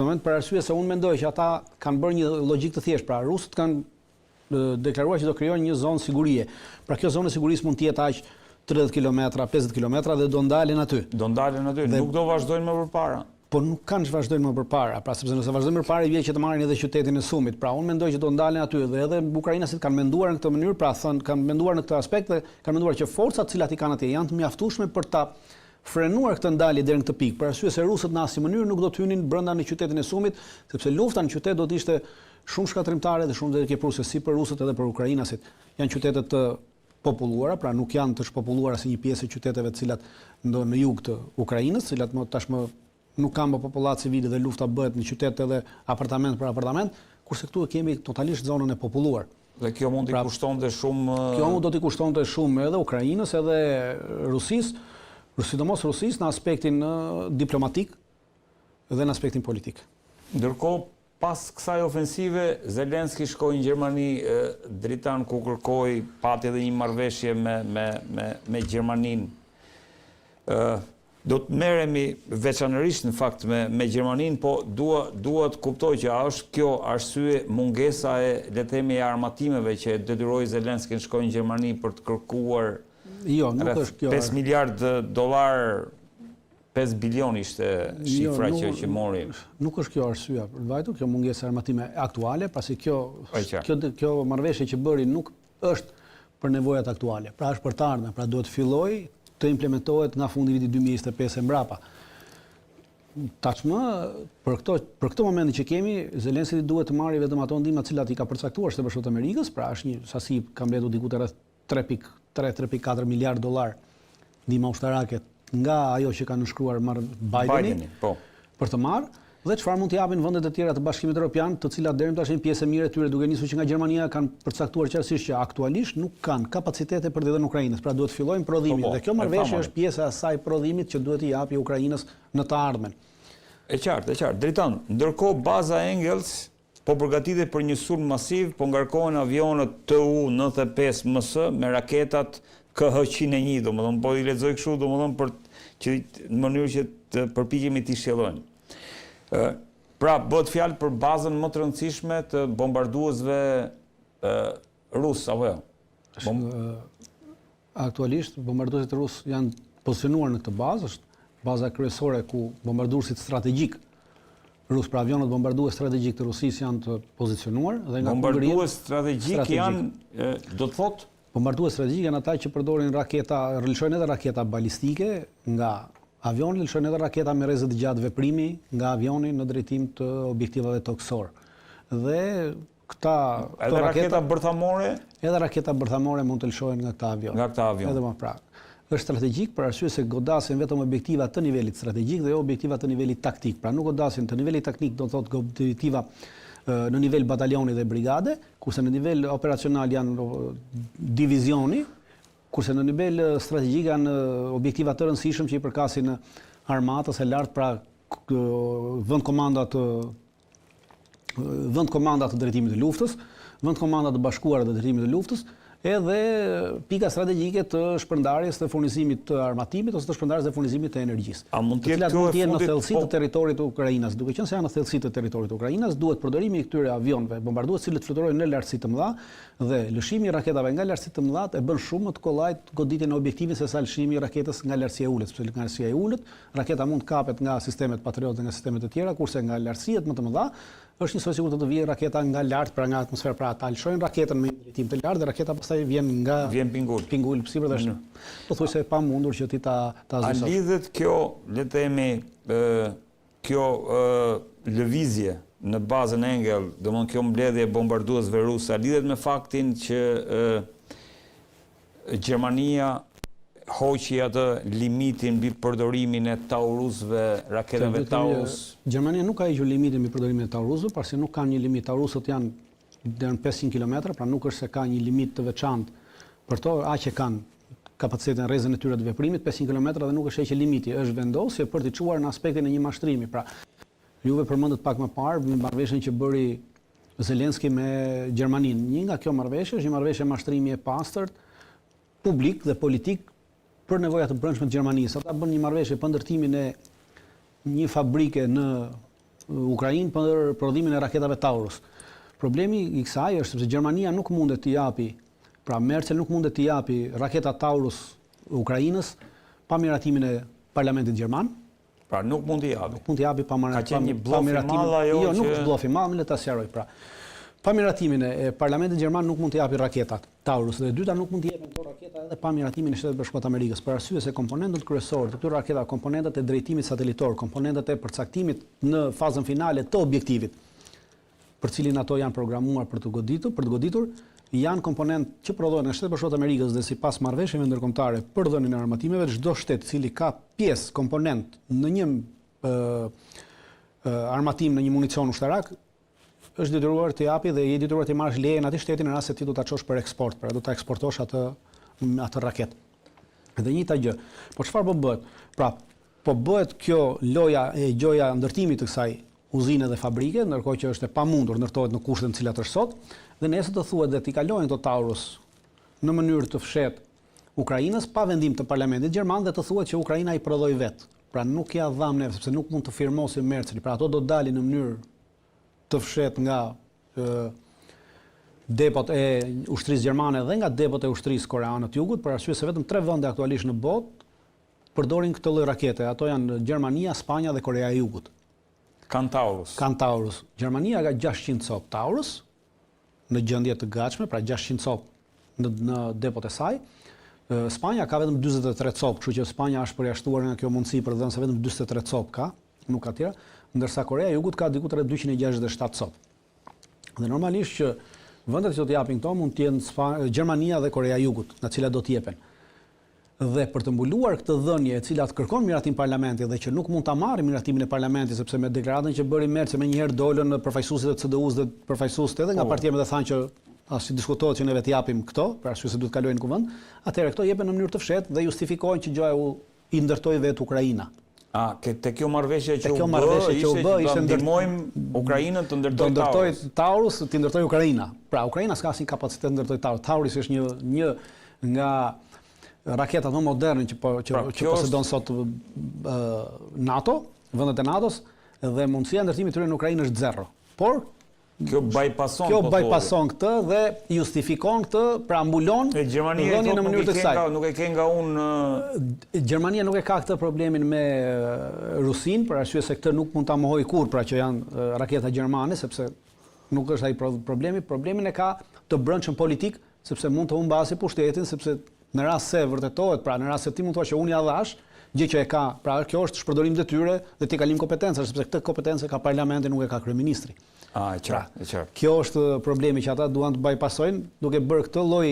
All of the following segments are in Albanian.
këtë moment për arsye se unë mendoj që ata kanë bërë një logjik të thjeshtë, pra rusët kanë deklaruar që do krijojnë një zonë sigurie. Pra kjo zonë e sigurisë mund të jetë aq 30 kilometra, 50 kilometra dhe do ndalen aty. Do ndalen aty, nuk do vazhdojnë më përpara. Po nuk kanë që vazhdojnë më përpara, pra sepse nëse vazhdojnë më përpara i vjen që të marrin edhe qytetin e Sumit. Pra unë mendoj që do ndalen aty dhe edhe ukrainasit kanë menduar në këtë mënyrë, pra kanë menduar në këtë aspekt dhe kanë menduar që forcat të cilat i kanë atje janë të mjaftueshme për ta frenuar këtë ndalje deri në këtë pikë. Për arsye se rusët në asnjë mënyrë nuk do të hynin brenda në qytetin e Sumit, sepse lufta në qytet do të ishte shumë shkatrimtare dhe shumë vështirëse si për rusët edhe për ukrainasit. Janë qytete të populluara, pra nuk janë të shpopulluara si një pjesë e qyteteve të cilat ndonë në jug të Ukrainës, cilat tashmë nuk kanë më popullat civile dhe lufta bëhet në qytet edhe apartament për apartament, kurse këtu kemi totalisht zonën e populluar. Dhe kjo mund t'i kushtonte shumë... Kjo mund do t'i kushtonte shumë edhe Ukrainës, edhe Rusisë, sidomos Rusisë në aspektin diplomatik dhe në aspektin politik. Ndërkohë, pas kësaj ofensive, Zelenski shkoi në Gjermani dritan ku kërkoi pati edhe një marrëveshje me Gjermaninë. Do të merremi veçanërisht në fakt me Gjermaninë, po dua të kuptoj që a është kjo arsye mungesa e le të themi e armatimeve që detyroi Zelenski të shkojë në Gjermani për të kërkuar nuk është kjo 5 miliard dollar, 5 bilion ishte shifra që mori. Nuk është kjo arsyeja për vajtur, kjo mungesë armatime aktuale, pasi kjo marrëveshje që bëri nuk është për nevojat aktuale. Pra është për të ardhmen, pra duhet filloj të implementohet nga fundi vitit 2025 e mbrapa. Tashmë, për këtë moment që kemi, Zelenski duhet të marrë vetëm ato ndihma të cilat i ka përcaktuar Shtetet Bashkuara të Amerikës, pra është një sasi ka mbledhur diku rreth 3.4 miliard dollar ndihma ushtarake nga ajo që ka nënshkruar Bideni për të marrë, dhe çfarë mund të japin vendet e tjera të Bashkimit Evropian, të cilat deri më tash janë pjesë e mirë e tyre, duke nisur që nga Gjermania kanë përcaktuar qartësisht që aktualisht nuk kanë kapacitete për të dhënë Ukrainës, pra duhet fillojnë prodhimin dhe kjo marrëveshje është pjesë e asaj prodhimit që duhet i japi Ukrainës në të ardhmen. E qartë. Dritan, ndërkohë baza Engels po përgatitet për një sulm masiv, po ngarkohen avionët Tu-95MS me raketat KH-101, domethënë po i lexoj kështu, domethënë në mënyrë që të përpiqemi t'i shjellojmë. Pra, bëhet fjalë për bazën më të rëndësishme të bombarduesve rusë, apo jo? Aktualisht, bombarduesit rusë janë pozicionuar në këtë bazë, është baza kryesore ku bombarduesit strategjik rusë, pra avionët bombardues strategjik të Rusisë janë të pozicionuar. Bombardues strategjik janë, do të thotë? Bombardues strategjik janë ata që përdorin lëshojnë edhe raketa balistike nga avioni, lëshojnë edhe raketa me rrezë të gjatë veprimi nga avioni në drejtim të objektivave toksor. Dhe këta raketa bërthamore? Edhe raketa bërthamore mund të lëshohen nga këta avion. Nga këta avion. Edhe më pranë. Është strategjik për arsye se godasin vetëm objektiva të nivelit strategjik dhe jo objektiva të nivelit taktik. Pra nuk godasin të nivelit taktik, do të thotë objektiva në nivel batalioni dhe brigade, kurse në nivel operacional janë divizioni, kurse në nivel strategjik janë objektiva të rëndësishëm që i përkasin armatës e lartë, pra vend komandat të drejtimit të luftës, vend komandat të bashkuara të drejtimit të luftës, edhe pika strategjike të shpërndarjes të furnizimit të armatimit ose të shpërndarjes dhe furnizimit të energjisë. A mund të jenë në thellësi të territorit të Ukrainës, duke qenë se janë në thellësi të territorit të Ukrainës, duhet përdorimi i këtyre avionëve bombardues cilët fluturojnë në lartësi të mëdha dhe lëshimi i raketave nga lartësi të mëdha e bën shumë më të kollajt goditjen e objektivit se sa lëshimi i raketës nga lartësia e ulët, sepse nga lartësia e ulët raketa mund të kapet nga sistemet Patriot dhe nga sistemet e tjera, kurse nga lartësitë më të mëdha është njësoj sikur të vijë raketa nga lart, pra nga atmosferë, pra ata lëshojnë raketën me drejtim të lartë dhe raketa pastaj vjen pingull sipër dhe ashtu. Pothuajse pa mundur që ti ta zososh. A lidhet kjo, le të themi, kjo lëvizje në bazën Engel, domthonë kjo mbledhje e bombarduesve rusë, a lidhet me faktin që Gjermania hoqi atë limitin mbi përdorimin e Taurusëve, raketave Taurus? Gjermania nuk ka hequr limitin mbi përdorimin e Taurusëve, pasi nuk kanë një limit. Taurusët janë deri në 500 km, pra nuk është se ka një limit të veçantë për to, aq e kanë kapacitetin rrezën e tyre të veprimit, 500 km dhe nuk është heqje limiti, është vendosje për të çuar në aspektin e një mashtrimi. Pra, juve përmendët pak më parë marrëveshjen që bëri Zelenski me Gjermaninë. Një nga kjo marrëveshje është një marrëveshje mashtrimi e pastërt, publik dhe politik për nevojat të brendshme të Gjermanisë. Ata bën një marrëveshje për ndërtimin e një fabrike në Ukrainë për prodhimin e raketave Taurus. Problemi i kësaj është sepse Gjermania nuk mundet t'i japi, pra Merkel nuk mundet t'i japi raketa Taurus Ukrainës pa miratimin e parlamentit gjerman. Pra nuk mund t'i japi. Nuk mund t'i japi pa miratimin. Ka qenë një bllof i madh ajo Jo, nuk është bllof i madh, le ta sqaroj pra. Pa miratimin e parlamentit gjerman nuk mund t'i japi raketat Taurus dhe e dyta nuk mund t'i japin këto raketa edhe pa miratimin e Shtetit Bashkuar të Amerikës, për arsye se komponentët kryesorë të këtyre raketave, komponentët e drejtimit satelitor, komponentët e përcaktimit në fazën finale të objektivit, për cilin ato janë programuar për të goditur, janë komponent që prodhohen nga Shtetet Bashkuara të Amerikës dhe sipas marrëveshjeve ndërkombëtare për dhënien e armatimeve, çdo shtet i cili ka pjesë komponent në një armatim, në një municion ushtarak, është detyruar të japi dhe je detyruar të marrësh lejen atij shtetin në rast se ti do ta çosh për eksport, pra do ta eksportosh atë raketë. Dhe njëjta gjë. Po çfarë po bëhet? Pra, po bëhet kjo gjoja ndërtimit të kësaj uzine dhe fabrike, ndërkohë që është e pamundur ndërtohet në kushtet në cilat është sot, dhe nesër të thuhet dhe t'i kalojnë këto Taurus në mënyrë të fshehtë Ukrainës pa vendim të parlamentit gjerman dhe të thuhet që Ukraina i prodhoi vet. Pra nuk ja dham neve sepse nuk mund të firmosim Merceli. Pra ato do dalin në mënyrë të fshet nga depot e ushtrisë gjermane dhe nga depot e ushtrisë koreane të jugut, për arsye se vetëm 3 vende aktualisht në botë përdorin këtë lloj rakete. Ato janë Gjermania, Spanja dhe Korea e Jugut. Kanë Taurus. Gjermania ka 600 cop Taurus në gjendje të gatshme, pra 600 cop në depot e saj. Spanja ka vetëm 43 cop, kështu që Spanja është përjashtuar nga kjo mundësi për dhënë se vetëm 43 cop ka, nuk ka tjera, ndërsa Korea e Jugut ka diku rreth 267 cop. Dhe normalisht që vendet që do të japin këto mund të jenë Gjermania dhe Korea e Jugut, nga cilat do të jepen. Dhe për të mbuluar këtë dhënie e cila kërkon miratim parlamentit dhe që nuk mund ta marrë miratimin e parlamentit sepse me deklaratën që bëri Mercel menjëherë dolën përfaqësuesit e CDU-s dhe përfaqësuesit edhe nga partia me të thanë që as diskutohet që neve të japim këto, për arsye se duhet kalojnë në kuvend, atëherë këto jepen në mënyrë të fshehtë dhe justifikojnë që gjoja i ndërtoi vetë Ukraina. Te kjo marrëveshje që u bë, ishte ndihmojmë Ukrainën të ndërtojë Taurus, të ndërtojë Ukraina. Pra Ukraina s'ka asnjë kapacitet ndërtojë Taurus. Taurus është një nga raketat më moderne që posedon sot NATO, vendet e NATO-s, dhe mundësia e ndërtimit të tyre në Ukrainë është 0. Por kjo bypasson këtë dhe justifikon këtë, pra mbulon Gjermania në mënyrë të kësaj. Nuk e ke nga unë Gjermania nuk e ka këtë problemin me Rusin, për arsye se këtë nuk mund ta mohoj kurrë, pra që janë raketa gjermane, sepse nuk është ai problemi. Problemin e ka të brendshëm politik, sepse mund të humbasë pushtetin, sepse në rast se vërtetohet, pra në rast se ti mund të thuash që unë ja dhash, gjë që e ka, pra kjo është shpërdorim detyre dhe ti kalim kompetenca, sepse këtë kompetencë ka parlamenti, nuk e ka kryeministri. E qartë. Kjo është problemi që ata duan të bypassojnë duke bërë këtë lloj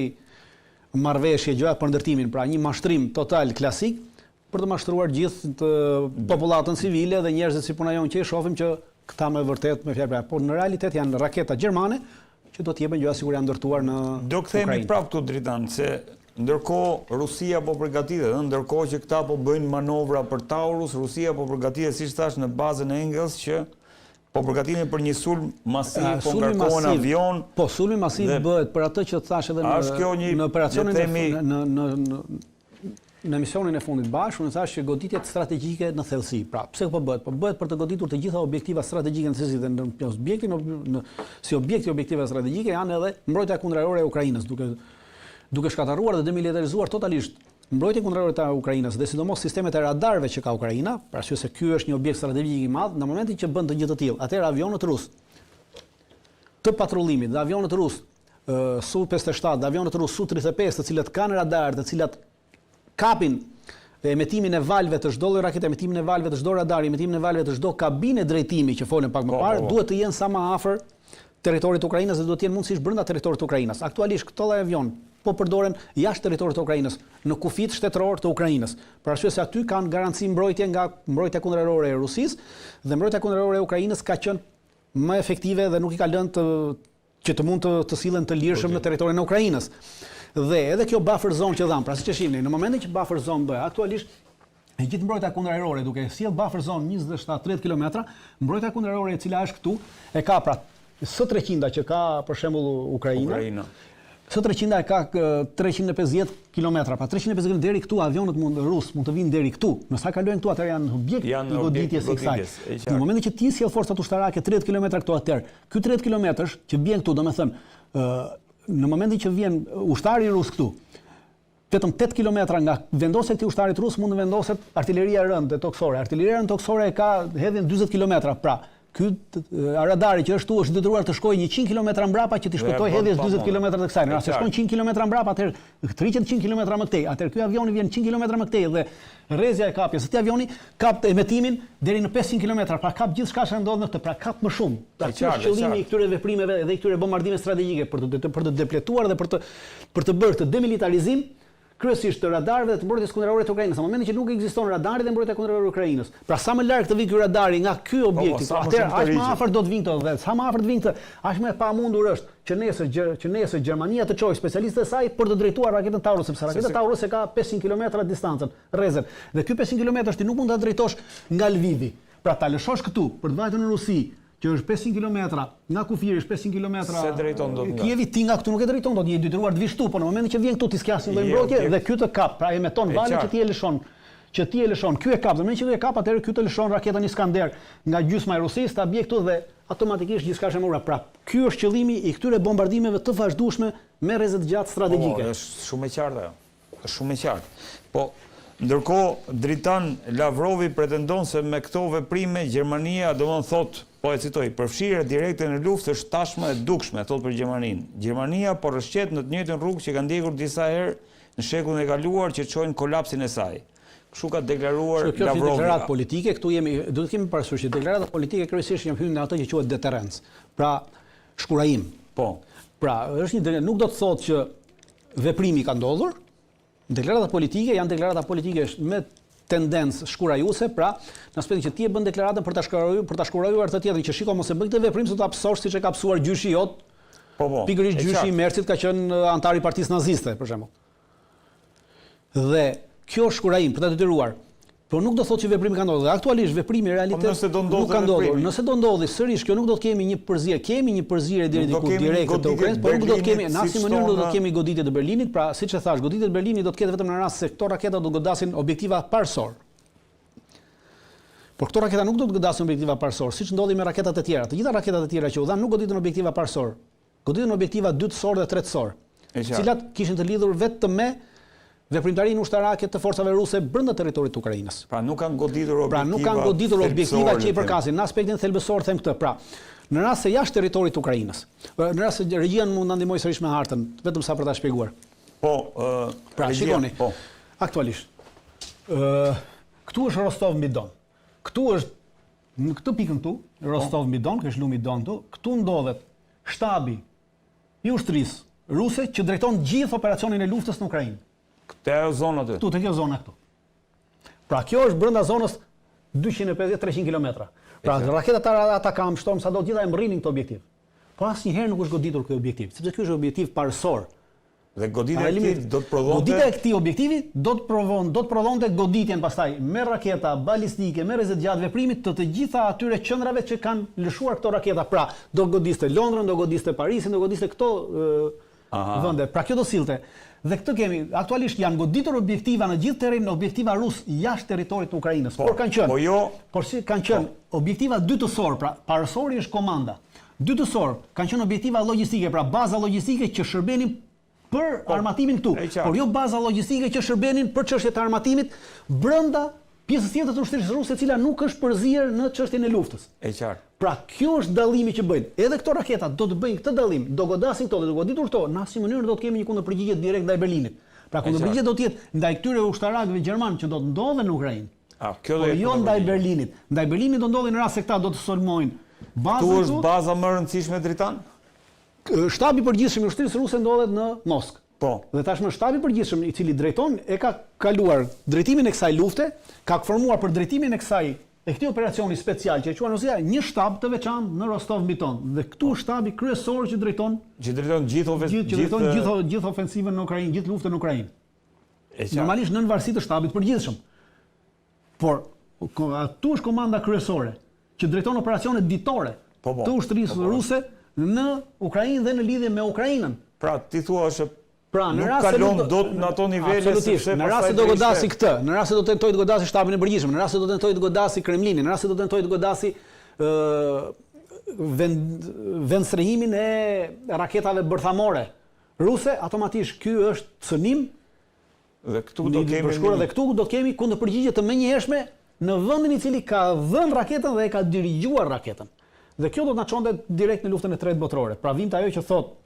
marrëveshje gjoja për ndërtimin, pra një mashtrim total klasik për të mashtruar gjithë popullatën civile dhe njerëzit si puna jonë që i shohim që këta me vërtet me fjalë, por në realitet janë raketa gjermane që do të jepen gjoja sikur janë ndërtuar në Ukrainë. Do kthehemi prapë këtu Dritan, se ndërkohë Rusia po përgatitet, ndërkohë që këta po bëjnë manovra për Taurus, Rusia po përgatitet, siç thash, në bazën e Engels që po përgatiten për një sulm masiv, po ngarkohen avion. Po sulmi masiv bëhet për atë që thash edhe në operacionin në misionin e fundit bashkë, unë thash që goditjet strategjike në thellësi. Pra, pse po bëhet? Po bëhet për të goditur të gjitha objektiva strategjike në thellësi dhe si objektiva strategjike janë edhe mbrojtja kundërore e Ukrainës, duke shkatërruar dhe demilitarizuar totalisht mbrojtjen kundërore të Ukrainës dhe sidomos sistemet e radarëve që ka Ukraina, për arsye se ky është një objekt strategjik i madh, në momentin që bën të gjë të tillë, atëherë avionët rus të patrullimit dhe avionët rus Su-57 dhe avionët rus Su-35, të cilët kanë radar, të cilat kapin emetimin e valve të çdo lloj rakete, emetimin e valve të çdo radari, emetimin e valve të çdo kabine drejtimi që folën pak më parë, duhet të jenë sa më afër territorit të Ukrainës dhe duhet të jenë mundësisht brenda territorit të Ukrainës. Aktualisht këto lloj avion po përdoren jashtë territorit të Ukrainës, në kufit shtetëror të Ukrainës. Për arsye se aty kanë garanci mbrojtje nga mbrojtja kundërore e Rusisë dhe mbrojtja kundërore e Ukrainës ka qenë më efektive dhe nuk i ka lënë që të mund të sillen të lirshëm në territorin e Ukrainës. Dhe edhe kjo buffer zone që dhan, pra siç e shihni, në momentin që buffer zone bëhet, aktualisht e gjithë mbrojtja kundërore duke sjell buffer zone 27-30 kilometra, mbrojtja kundërore e cila është këtu e ka pra S-300 që ka për shembull Ukraina. S-300 ka 350 kilometra, pra 350 km deri këtu avionët rus mund të vinë deri këtu. Në sa kalojnë këtu atëherë janë objekt i goditjes së kësaj. Në momentin që ti sjell forcat ushtarake 30 km këtu atëherë, ky 30 km që vjen këtu, domethënë në momentin që vjen ushtari rus këtu, vetëm 8 km nga vendosja e këtij ushtarit rus mund të vendoset artilleria e rëndë toksore. Artilleria e rëndë toksore ka hedhjen 40 km, pra ky radari që është është detyruar të shkojë 100 km mbrapa që të shpëtojë hedhjes 40 km të kësaj. Nëse shkon 100 km mbrapa, atëherë 300 km më këtej. Atëherë ky avioni vjen 100 km më këtej dhe rrezja e kapjes. Këtij avioni kap emetimin deri në 500 km, pra kap gjithçka që ndodh në këtë, pra kap më shumë. Pra kjo është qëllimi i këtyre veprimeve dhe këtyre bombardimeve strategjike për të depletuar dhe për të bërë këtë demilitarizim kryesisht të radarëve dhe të mbrojtjes kundërore të Ukrainës. Në momentin që nuk ekziston radari dhe mbrojtja kundërore e Ukrainës. Pra sa më larg të vijë ky radari nga ky objekt, atëherë aq më afër do të vinë këto dhe sa më afër të vinë këto, aq më e pamundur është që nesër Gjermania të çojë specialistët e saj për të drejtuar raketën Taurus, sepse raketa Taurus e ka 500 km distancën, rrezën. Dhe ky 500 km ti nuk mund ta drejtosh nga Lvivi. Pra ta lëshosh këtu për të vajtur në Rusi, që është 500 km, nga Kufiri është 500 km. Se drejton dot nga. Kijevi ti nga këtu nuk e drejton dot, je i detyruar të vish këtu, por në momentin që vjen këtu ti s'ke asnjë lloj mbrojtje dhe ky të kap, pra emeton valën që ti e lëshon. Ky e kap, në momentin që ky e kap, atëherë ky të lëshon raketën Iskander nga gjysma e Rusisë, ta bie këtu dhe automatikisht gjithçka është e mura. Pra, ky është qëllimi i këtyre bombardimeve të vazhdueshme me rrezë të gjatë strategjike. Është shumë e qartë ajo. Është shumë e qartë. Po ndërkohë dritan Lavrovi pretendon se me këto veprime Gjermania, domethënë thotë, po e citoj, përfshirja direkte në luftë është tashmë e dukshme, thotë për Gjermaninë. Gjermania po rrëshqet në të njëjtën rrugë që ka ndjekur disa herë në shekullin e kaluar që çojnë kolapsin e saj. Kështu ka deklaruar Lavrovi. Kjo është deklaratë politike, këtu duhet të kemi parasysh që deklarata politike kryesisht janë hyrë në atë që quhet deterrencë. Pra, shkurajim. Po. Pra, është nuk do të thotë që veprimi ka ndodhur. Deklarata politike janë deklarata politike me tendencë shkurajuese, pra në aspektin që ti e bën deklaratën për ta shkurajuar të tjetrin që shiko mos e bëj këtë veprim se do ta psosh siç e ka psuar gjyshi jot. Po. Pikërisht gjyshi i Mercit ka qenë antar i Partisë Naziste, për shembull. Dhe kjo shkurajim për ta detyruar, por nuk do thotë që veprimi ka ndodhur. Dhe aktualisht veprimi realitet nuk ka ndodhur. Nëse do ndodhi sërish, kjo nuk do të kemi një përzierje. Kemi një përzierje deri diku direkte të Ukrainës, por nuk do të kemi në asnjë mënyrë do të kemi goditje të Berlinit. Pra, siç e thash, goditjet e Berlinit do të ketë vetëm në rast se këto raketa do të godasin objektiva parësor. Por këto raketa nuk do të godasin objektiva parësor, siç ndodhi me raketat e tjera. Të gjitha raketat e tjera që u dhanë nuk goditen objektiva parësor. Goditen objektiva dytësor dhe tretësor, të cilat kishin të lidhur vetëm me veprimtarinë ushtarake të forcave ruse brenda territorit të Ukrainës. Pra nuk kanë goditur objektiva që i përkasin. Në aspektin thelbësor them këtë. Pra, në rast se jashtë territorit të Ukrainës, në rast se regjia mund na ndihmojë sërish me hartën, vetëm sa për ta shpjeguar. Pra, shikoni. Aktualisht. Këtu është Rostov mbi Don. Këtu është në këtë pikën këtu, Rostov mbi Don, që është lumi Don këtu, këtu ndodhet shtabi i ushtrisë ruse që drejton gjithë operacionin e luftës në Ukrainë. Te zona aty. Këtu te kjo zona këtu. Pra kjo është brenda zonës 250-300 km. Pra raketat Atakam, Storm, sado gjitha e mrrinin këtë objektiv. Po asnjëherë nuk është goditur ky objektiv, sepse ky është objektiv parësor. Dhe goditja e këtij do të prodhonte. Goditja e këtij objektivi do të prodhonte goditjen pastaj me raketa balistike, me rrezë gjatë veprimit të gjitha atyre qendrave që kanë lëshuar këto raketa. Pra, do godiste Londrën, do godiste Parisin, do godiste këto vende. Pra kjo do sillte. Dhe këtë kemi, aktualisht janë goditur objektiva në gjithë terrenin, objektiva rus jashtë territorit të Ukrainës. Por kanë qenë. Kanë qenë objektiva dytësor, pra parësori është komanda. Dytësor kanë qenë objektiva logjistike, pra baza logjistike që shërbenin për armatimin këtu, por jo baza logjistike që shërbenin për çështjet e armatimit brenda pjesës tjetër të ushtrisë ruse, e cila nuk është përzier në çështjen e luftës. E qartë. Pra, kjo është dallimi që bëjnë. Edhe këto raketa do të bëjnë këtë dallim, do godasin këto dhe do goditur këto, në asnjë mënyrë do të kemi një kundërpërgjigje direkt ndaj Berlinit. Pra, kundërpërgjigje do të jetë ndaj këtyre ushtarakëve gjerman që do të ndodhen në Ukrainë. Por jo ndaj Berlinit. Ndaj Berlinit do ndodhin në rast se këta do të sulmojnë bazën. Tu është baza më e rëndësishme dritan? Shtabi i përgjithshëm i ushtrisë ruse ndodhet në Moskë. Po. Dhe tashmë shtabi i përgjithshëm i cili drejton e ka kaluar drejtimin e kësaj lufte, ka formuar për drejtimin e këtij operacioni special që e quajnë ose një shtab të veçantë në Rostov mbi Don. Dhe këtu është shtabi kryesor që drejton gjithë ofensivën në Ukrainë, gjithë luftën në Ukrainë. Normalisht nën varësi të shtabit përgjithshëm. Por atu është komanda kryesore që drejton operacionet ditore të ushtrisë ruse në Ukrainë dhe në lidhje me Ukrainën. Pra, ti thua është Pra, nuk kalon dot në ato nivele. Absolutisht. Në rast se do godasi këtë, në rast se do tentoj të godasi shtabin e përgjithshëm, në rast se do tentoj të godasi Kremlinin, në rast se do tentoj të godasi vendstrehimin e raketave bërthamore ruse, automatisht ky është cënim. Dhe këtu do kemi dhe këtu do kemi kundërpërgjigje të menjëhershme në vendin i cili ka dhënë raketën dhe e ka dirigjuar raketën. Dhe kjo do të na çonte direkt në luftën e tretë botërore. Pra vimte ajo që thot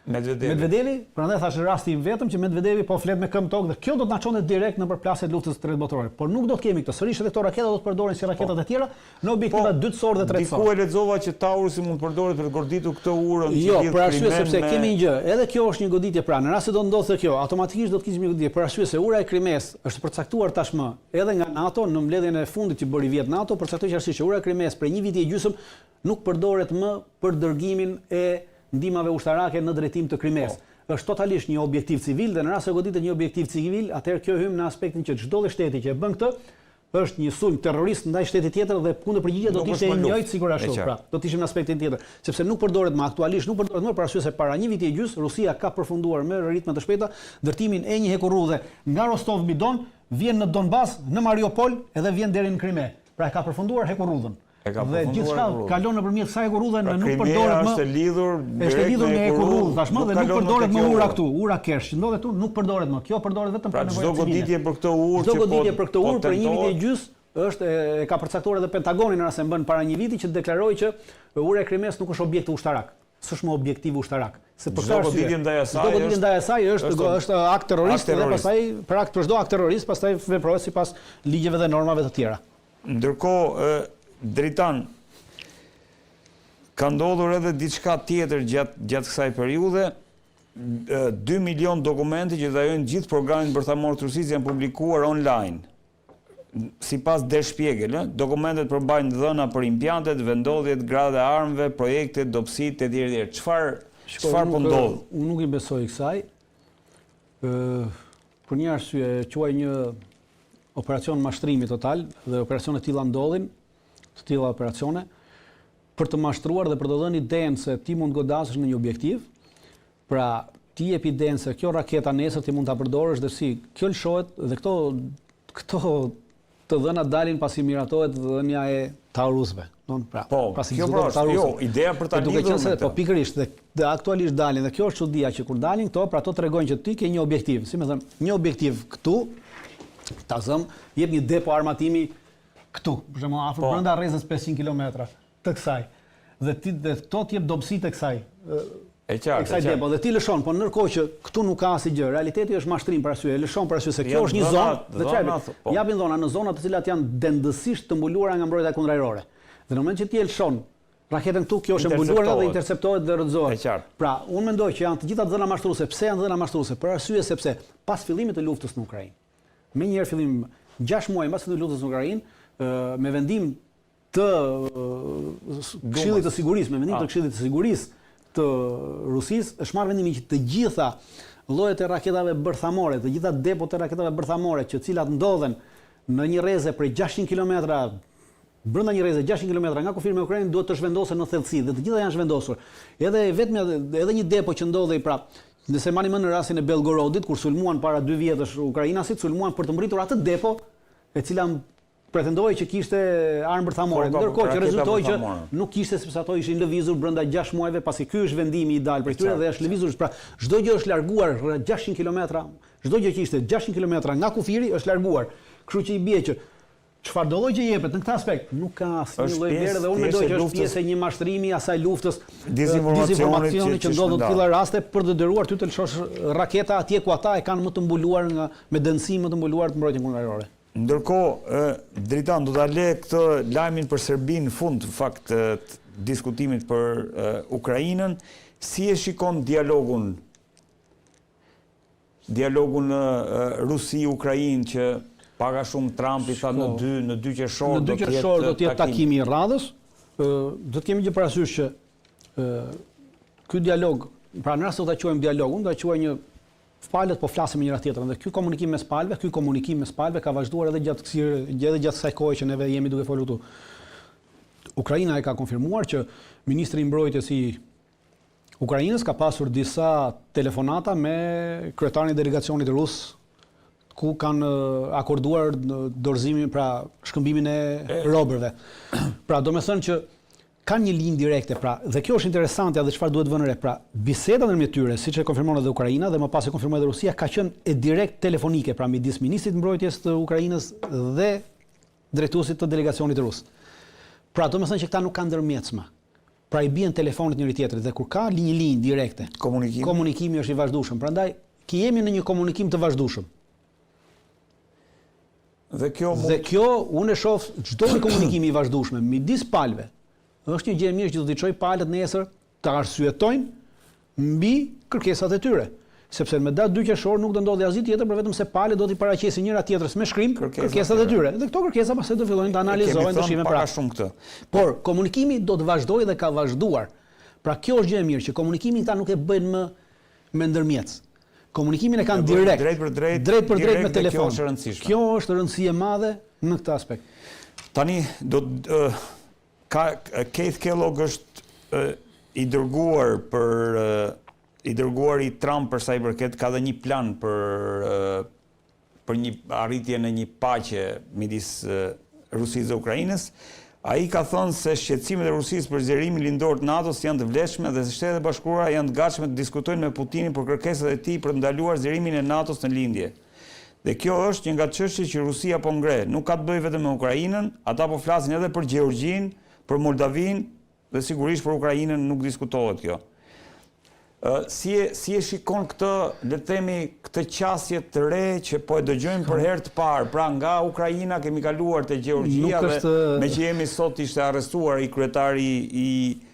Medvedevi, prandaj thashë rasti i vetëm që Medvedevi po flet me këmbë tokë dhe kjo do të na çonte direkt në përplasje të luftës së tretë botërore. Por nuk do të kemi këtë. Sërish edhe këto raketa do të përdoren si raketat e tjera në objektiva dytësor dhe tretësor. Diku e lexova që Taurusi mund të përdoret për të gorditur këtë urën. Jo, për arsye sepse kemi një gjë. Edhe kjo është një goditje pra. Në rast se do ndodhte kjo, automatikisht do të kishim një goditje për arsye se ura e Krimes është përcaktuar tashmë edhe nga NATO në mbledhjen e fundit që bëri vjet NATO, përcaktoi që ura e Krimes për një vit e gjysmë nuk përdoret më për dërgimin e ndihmave ushtarake në drejtim të Krimes. Është totalisht një objektiv civil dhe në rast se goditet një objektiv civil, atëherë kjo hym në aspektin që çdo shteti që e bën këtë është një sulm terrorist ndaj shtetit tjetër dhe kundërpërgjigja do të ishte e njëjtë sigurisht ashtu. Pra, do të ishim në aspektin tjetër, sepse nuk përdoret më aktualisht, nuk përdoret më për arsye se para një viti e gjys Rusia ka përfunduar me ritme të shpejta ndërtimin e një hekurrudhe nga Rostov-Midon, vjen në Donbas, në Mariupol edhe vjen deri në Krime. Pra e ka përfunduar hekurrudhën. Dhe gjithçka kalon nëpërmjet kësaj hekurrudhe në nuk përdoret më. Është lidhur me hekurrudhë tashmë dhe nuk përdoret më ura këtu, ura Kersh, që ndodhet këtu nuk përdoret më. Kjo përdoret vetëm për nevojë civile. Çdo goditje për këtë urë, çdo goditje për këtë urë për një vit e gjys është e ka përcaktuar edhe Pentagoni në rast se bën para një viti që deklaroi që ura e Krimes nuk është objekt ushtarak. S'është më objektiv ushtarak. Se për çdo goditje ndaj asaj është akt terrorist dhe pastaj për çdo akt terrorist pastaj veprohet sipas ligjeve dhe normave të tjera. Ndërkohë Dritan, ka ndodhur edhe diçka tjetër gjatë kësaj periudhe. 2 milion dokumenti që dajojnë gjithë programin bërthamor të Rusisë janë publikuar online. Sipas Der Spiegel, dokumentet përmbajnë dhëna për impjantet, vendodhjet, gradë e armëve, projektet, dobësitë e tjera. Çfarë po ndodh? Unë nuk i besoj kësaj. Për një arsye, quaj një operacion mashtrimi total dhe operacione të tilla ndodhin. Të tilla operacione për të mashtruar dhe për të dhënë idenë se ti mund godasësh në një objektiv. Pra, ti jep idenë se kjo raketa nesër ti mund ta përdorësh dhe si kjo lëshohet dhe këto të dhëna dalin pasi miratohet dhënia e Taurusëve. Pra, pasi kjo jo, ideja për ta lidhur me po pikërisht dhe aktualisht dalin dhe kjo është çudia që kur dalin këto, pra ato tregojnë që ti ke një objektiv, si më thënë, një objektiv këtu, ta zëm, jep një depo armatimi këtu, për shembull afër brenda rrezës 500 kilometra të kësaj. Dhe ti këto ti jep dobësi të kësaj. Kësaj depo dhe ti lëshon, po ndërkohë që këtu nuk ka asgjë. Realiteti është mashtrim për arsye, lëshon për arsye se kjo është një zonë dhe çfarë? Japin dhona në zona të cilat janë dendësisht të mbuluara nga mbrojtja kundërajrore. Dhe në moment që ti e lëshon raketën këtu, kjo është e mbuluar dhe interceptohet dhe rrëzohet. Pra, unë mendoj që janë të gjitha dhëna mashtruese. Pse janë dhëna mashtruese? Për arsye sepse pas fillimit të luftës në Ukrainë, me njëherë fillim 6 muaj pas fillimit të luftës në Ukrainë, me vendim të Këshillit të Sigurisë, të Rusisë, është marrë vendimin që të gjitha llojet e raketave bërthamore, të gjitha depot e raketave bërthamore, që cilat ndodhen në një rrezë prej 600 kilometra, brenda një rrezë 600 kilometra nga kufiri me Ukrainën, duhet të zhvendosen në thellësi, dhe të gjitha janë zhvendosur. Edhe një depo që ndodhej pra, nëse mani më në rastin e Belgorodit, kur sulmuan para 2 vjetësh ukrainasit, sulmuan për të mbritur atë depo, e cila pretendoi që kishte armë bërthamore, ndërkohë që rezultoi që nuk kishte sepse ato ishin lëvizur brenda 6 muajve, pasi ky është vendimi ideal për këtyre dhe është lëvizur, pra çdo gjë është larguar 600 kilometra, çdo gjë që ishte 600 kilometra nga kufiri është larguar. Kështu që i bie që çfarë do lloj që jepet në këtë aspekt nuk ka asnjë lloj vere dhe unë mendoj që është pjesë e një mashtrimi asaj luftës dezinformacionit që ndodh në të tilla raste për të dëruar ty të lëshosh raketa atje ku ata e kanë më të mbuluar me dënësi më të mbuluar të mbrojtjen kundërajrore. Ndërkohë, Dritan, do ta lë këtë lajmin për Serbinë në fund, në fakt, të diskutimit për Ukrainën. Si e shikon dialogun Rusi-Ukrainë që paka shumë Trump i tha në 2 qershor do të jetë takimi i radhës. Do të kemi gjë parasysh që ky dialog, pra në rast se do ta quajmë dialog, unë do ta quaj një palët po flasim me njëra tjetrën dhe ky komunikim mes palëve ka vazhduar edhe gjatë kësaj kohe që neve jemi duke folur këtu. Ukraina e ka konfirmuar që ministri i mbrojtjes i Ukrainës ka pasur disa telefonata me kryetarin e delegacionit rus, ku kanë akorduar dorëzimin, pra shkëmbimin e robërve. Pra do me thënë që kanë një linjë direkte, pra, dhe kjo është interesante dhe çfarë duhet vënë re, pra, biseda ndërmjet tyre, siç e konfirmon edhe Ukraina dhe më pas e konfirmoi edhe Rusia, ka qenë e direkt telefonike, pra midis ministrit mbrojtjes të Ukrainës dhe drejtuesit të delegacionit rus. Pra, do me thënë që këta nuk kanë ndërmjetësma. Pra i bien telefonit njëri tjetrit dhe kur ka një linjë direkte, komunikimi është i vazhdueshëm. Prandaj jemi në një komunikim të vazhdueshëm. Dhe kjo unë e shoh çdo komunikimi i vazhdueshëm midis palëve. Është një gjë e mirë që do t'i çojë palët nesër të arsyetojnë mbi kërkesat e tyre. Sepse me datë 2 qershor nuk do ndodhi asgjë tjetër për vetëm se palët do t'i paraqesin njëra tjetrës me shkrim kërkesat e tyre. Dhe këto kërkesa pastaj do fillojnë të analizohen, të shihen para shumë këtë. Por komunikimi do të vazhdojë dhe ka vazhduar. Pra kjo është gjë e mirë që komunikimin këta nuk e bëjnë më me ndërmjetës. Komunikimin e kanë direkt, drejt për drejt me telefon. Kjo është rëndësi e madhe në këtë aspekt. Tani Keith Kellogg është i dërguar i Trump për sa i përket, ka dhe një plan për një arritje në një paqe midis Rusisë dhe Ukrainës. Ai ka thënë se shqetësimet e Rusisë për zgjerimin lindor të NATO-s janë të vlefshme dhe se Shtetet e Bashkuara janë të gatshme të diskutojnë me Putinin për kërkesat e tij për të ndaluar zgjerimin e NATO-s në lindje. Dhe kjo është një nga çështjet që Rusia po ngre. Nuk ka të bëjë vetëm me Ukrainën, ata po flasin edhe për Gjeorgjinë, për Moldavinë dhe sigurisht për Ukrainën nuk diskutohet kjo. Si e shikon këtë, le të themi, këtë qasje të re që po e dëgjojmë për herë të parë, pra nga Ukraina kemi kaluar te Gjeorgjia dhe me që jemi sot ishte arrestuar i kryetari i